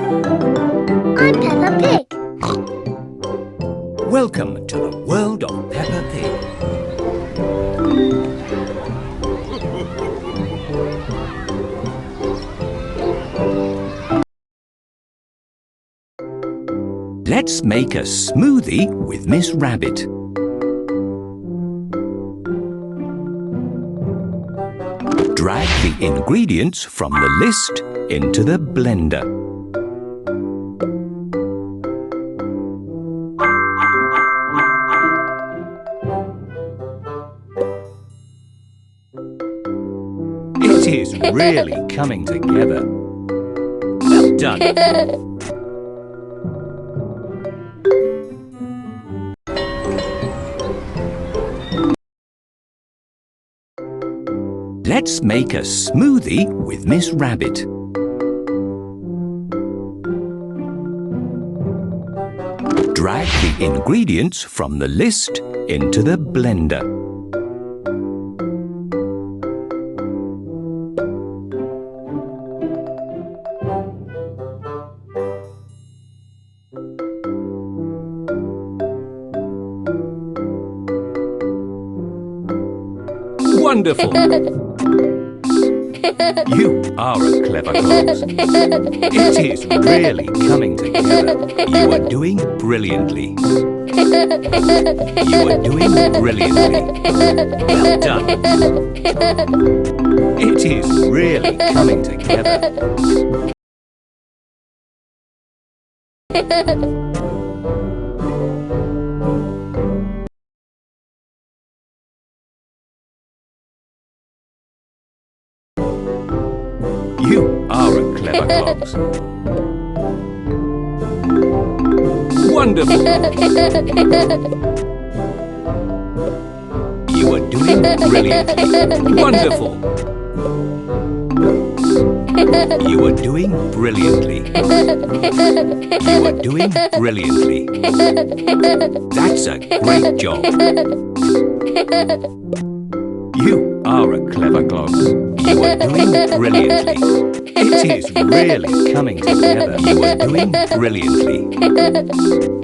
I'm Peppa Pig. Welcome to the world of Peppa Pig. Let's make a smoothie with Miss Rabbit. Drag the ingredients from the list into the blender. It is really coming together. Well done. Let's make a smoothie with Miss Rabbit. Drag the ingredients from the list into the blender. Wonderful! You are a clever clogs. It is really coming together. You are doing brilliantly. You are doing brilliantly. Well done. It is really coming together. You are a clever clogs. Wonderful! You are doing brilliantly. Wonderful! You are doing brilliantly. You are doing brilliantly. That's a great job. You are a clever clogs. You are doing brilliantly. It is really coming together. You are doing brilliantly.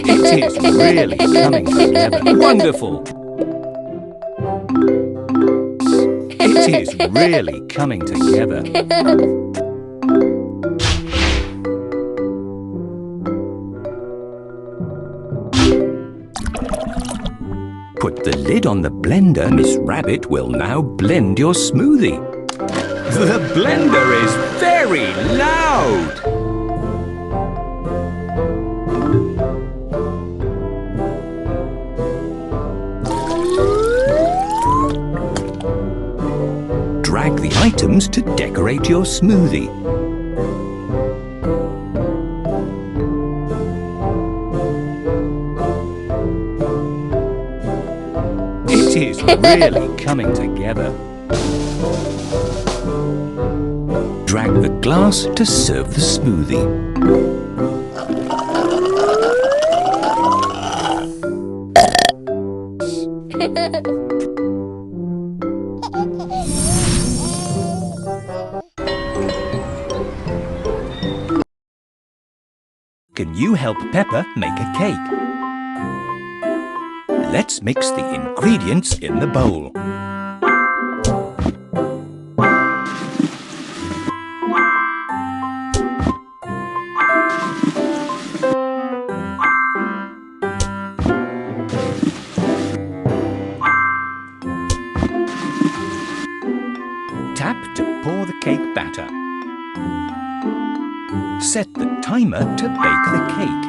It is really coming together. Wonderful! It is really coming together. Put the lid on the blender. Miss Rabbit will now blend your smoothie. The blender is very loud. Drag the items to decorate your smoothie. It is really coming together. Drag the glass to serve the smoothie. Can you help Peppa make a cake? Let's mix the ingredients in the bowl. Tap to pour the cake batter. Set the timer to bake the cake.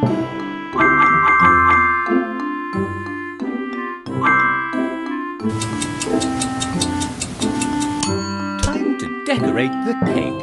Time to decorate the cake.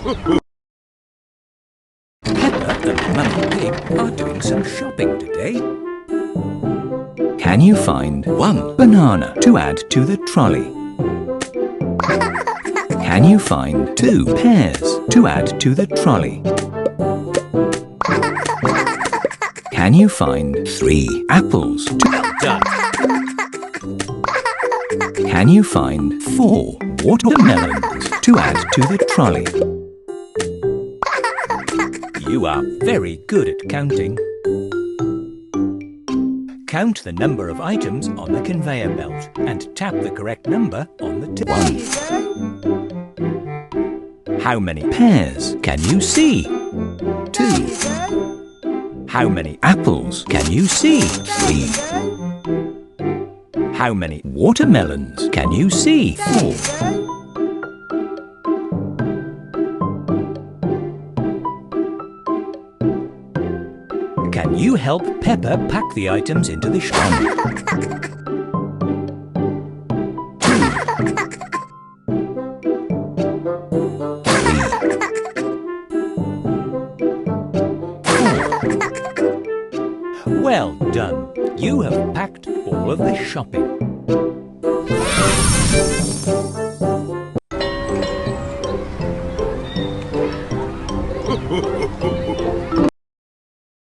Peppa and Mummy Pig are doing some shopping today. Can you find 1 banana to add to the trolley? Can you find 2 pears to add to the trolley? Can you find 3 apples? Well done! Can you find 4 watermelons to add to the trolley? You are very good at counting. Count the number of items on the conveyor belt and tap the correct number on the till. 1. How many pears can you see? 2. How many apples can you see? 3. How many watermelons can you see? 4. Can you help Peppa pack the items into the shop? 2. 3. 4. Well done. You have packed all of the shopping.